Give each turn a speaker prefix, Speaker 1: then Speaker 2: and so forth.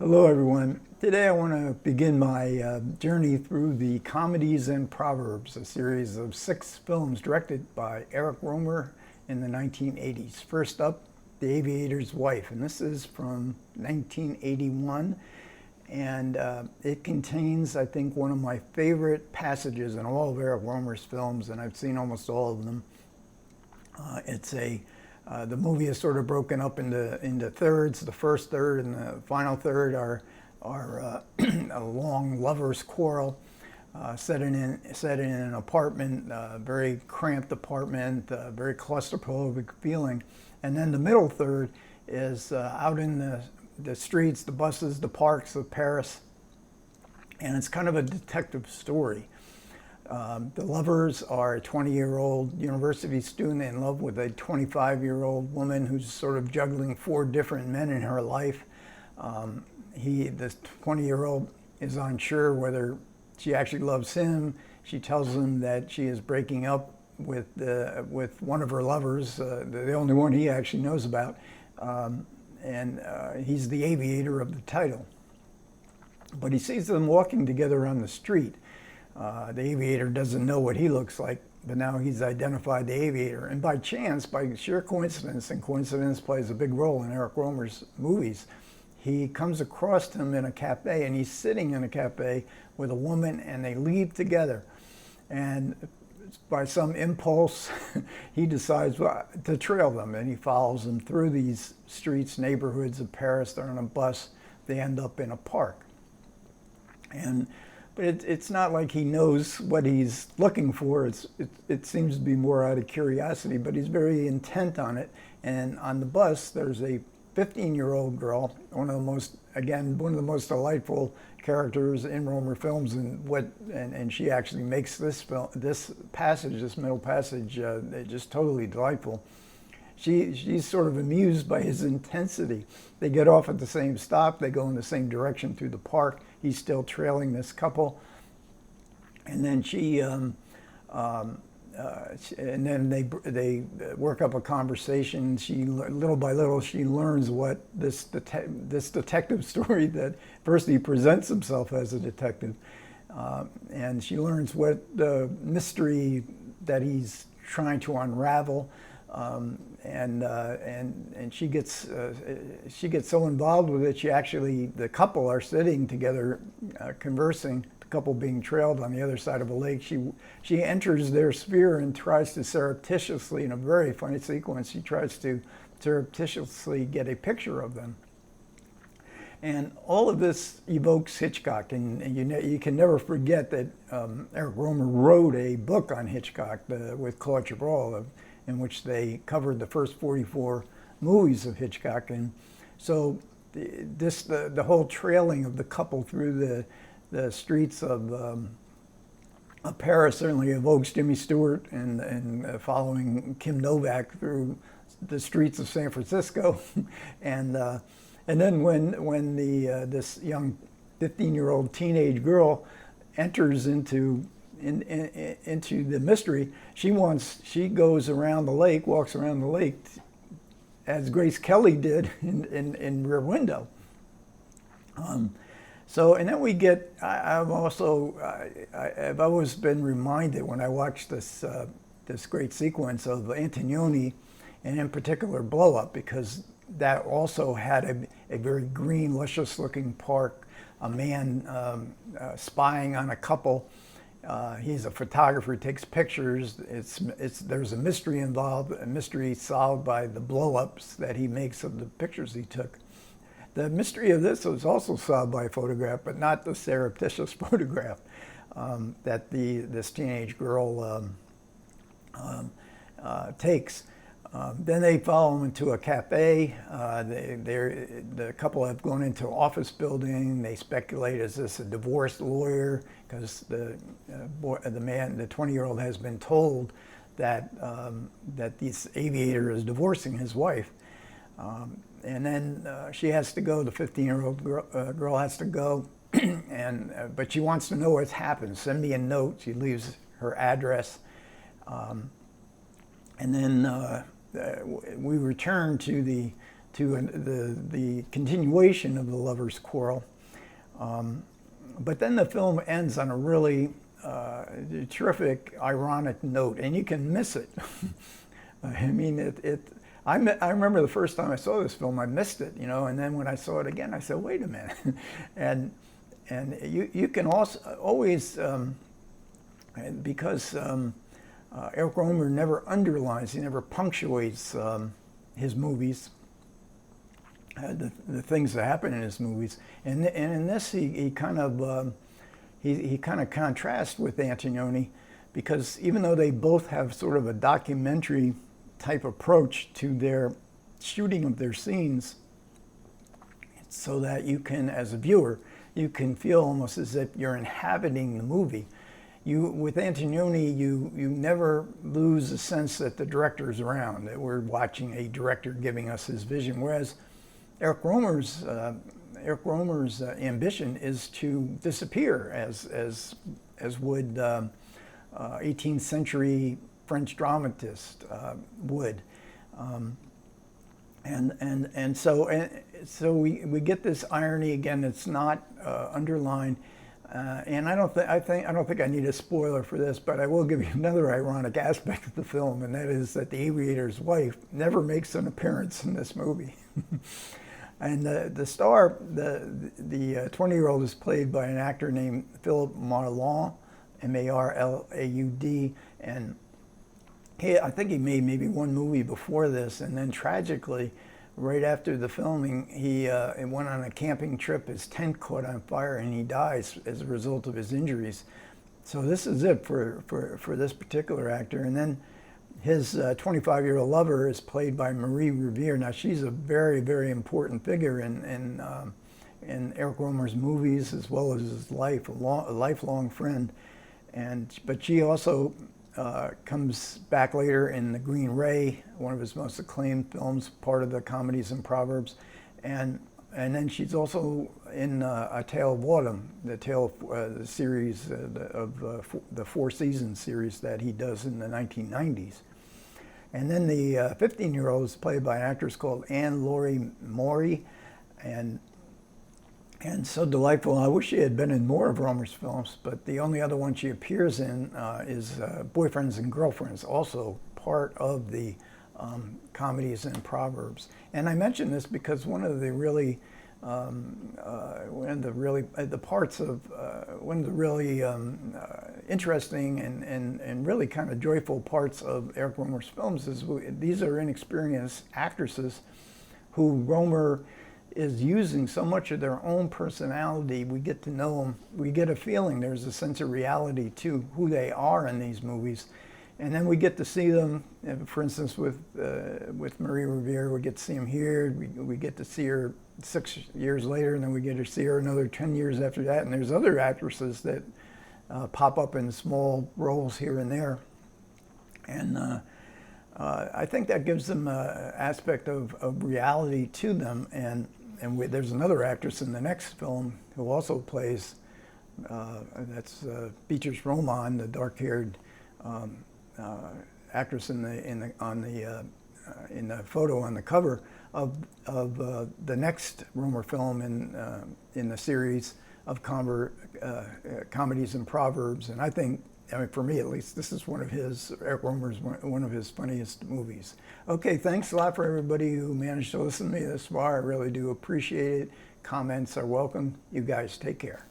Speaker 1: Hello, everyone. Today I want to begin my journey through the Comedies and Proverbs, a series of 6 films directed by Rohmer in the 1980s. First up, The Aviator's Wife, and this is from 1981, and it contains, I think, one of my favorite passages in all of Rohmer's films, and I've seen almost all of them. The movie is sort of broken up into thirds. The first third and the final third are a long lovers' quarrel set in an apartment, very cramped apartment, very claustrophobic feeling. And then the middle third is out in the streets, the buses, the parks of Paris, and it's kind of a detective story. The lovers are a 20-year-old university student in love with a 25-year-old woman who's sort of juggling 4 different men in her life. This 20-year-old is unsure whether she actually loves him. She tells him that she is breaking up with one of her lovers, the only one he actually knows about, and he's the aviator of the title. But he sees them walking together on the street. The aviator doesn't know what he looks like, but now he's identified the aviator. And by chance, by sheer coincidence, and coincidence plays a big role in Rohmer's movies, he comes across him in a cafe, and he's sitting in a cafe with a woman, and they leave together. And by some impulse, he decides to trail them, and he follows them through these streets, neighborhoods of Paris. They're on a bus. They end up in a park. But it's not like he knows what he's looking for. It seems to be more out of curiosity, but he's very intent on it. And on the bus, there's a 15-year-old girl, one of the most delightful characters in Rohmer films, and she actually makes this middle passage, just totally delightful. She's sort of amused by his intensity. They get off at the same stop. They go in the same direction through the park. He's still trailing this couple, and then and then they work up a conversation. Little by little, she learns what this detective story that first he presents himself as a detective, and she learns what the mystery that he's trying to unravel. And she gets so involved with it. The couple are sitting together, conversing. The couple being trailed on the other side of a lake. She enters their sphere and tries to surreptitiously, in a very funny sequence, she tries to surreptitiously get a picture of them. And all of this evokes Hitchcock, and you can never forget that Rohmer wrote a book on Hitchcock with Claude Chabrol, in which they covered the first 44 movies of Hitchcock. And so the whole trailing of the couple through the streets of Paris certainly evokes Jimmy Stewart, and following Kim Novak through the streets of San Francisco. And then when this young 15-year-old teenage girl enters into the mystery, she goes around the lake, walks around the lake, as Grace Kelly did in Rear Window. And then we get. I've always been reminded when I watch this great sequence of Antonioni, and in particular Blow Up, because that also had a very green, luscious-looking park, a man spying on a couple. He's a photographer, takes pictures. There's a mystery involved, a mystery solved by the blow-ups that he makes of the pictures he took. The mystery of this was also solved by a photograph, but not the surreptitious photograph that this teenage girl takes. Then they follow him into a cafe. The couple have gone into an office building. They speculate, is this a divorced lawyer? Because the 20-year-old has been told that this aviator is divorcing his wife. And then she has to go. The 15-year-old girl has to go, but she wants to know what's happened. Send me a note. She leaves her address, and then we return to the continuation of the lovers' quarrel. But then the film ends on a really terrific, ironic note, and you can miss it. I mean, I remember the first time I saw this film, I missed it, you know, and then when I saw it again, I said, wait a minute. and you can also always, because Eric Rohmer never underlines, he never punctuates his movies, the things that happen in his movies. And in this, he kind of contrasts with Antonioni, because even though they both have sort of a documentary type approach to their shooting of their scenes, so that you can, as a viewer, you can feel almost as if you're inhabiting the movie. With Antonioni, you never lose the sense that the director is around, that we're watching a director giving us his vision. Whereas Eric Rohmer's ambition is to disappear, as would 18th century French dramatist would, and so we get this irony again. It's not underlined, and I don't think I need a spoiler for this, but I will give you another ironic aspect of the film, and that is that the aviator's wife never makes an appearance in this movie. And the star, the 20-year-old, is played by an actor named Philippe Marlaud, M-A-R-L-A-U-D, and I think he made maybe one movie before this, and then tragically, right after the filming, he went on a camping trip. His tent caught on fire, and he dies as a result of his injuries. So this is it for this particular actor. And then his 25-year-old lover is played by Marie Revere. Now, she's a very, very important figure in Eric Rohmer's movies, as well as his life, a lifelong friend. But she also comes back later in The Green Ray, one of his most acclaimed films, part of the Comedies and Proverbs. And then she's also in A Tale of Autumn, the series of the Four Seasons series that he does in the 1990s. And then the 15-year-old is played by an actress called Anne-Laurie Maury, and so delightful. I wish she had been in more of Rohmer's films, but the only other one she appears in is Boyfriends and Girlfriends, also part of the Comedies and Proverbs. And I mention this because one of the really interesting and really kind of joyful parts of Eric Rohmer's films is these are inexperienced actresses who Rohmer is using so much of their own personality. We get to know them. We get a feeling, there's a sense of reality to who they are in these movies. And then we get to see them, for instance, with Marie Revere, we get to see them here. We get to see her 6 years later, and then we get to see her another 10 years after that. And there's other actresses that pop up in small roles here and there. And I think that gives them an aspect of reality to them. And there's another actress in the next film who also plays, that's Beatrice Roman, the dark-haired actress in the photo on the cover of the next Rohmer film in the series of Comedies and Proverbs. And I think, I mean, for me at least, this is Eric Rohmer's one of his funniest movies. Okay, thanks a lot for everybody who managed to listen to me this far. I really do appreciate it. Comments are welcome. You guys take care.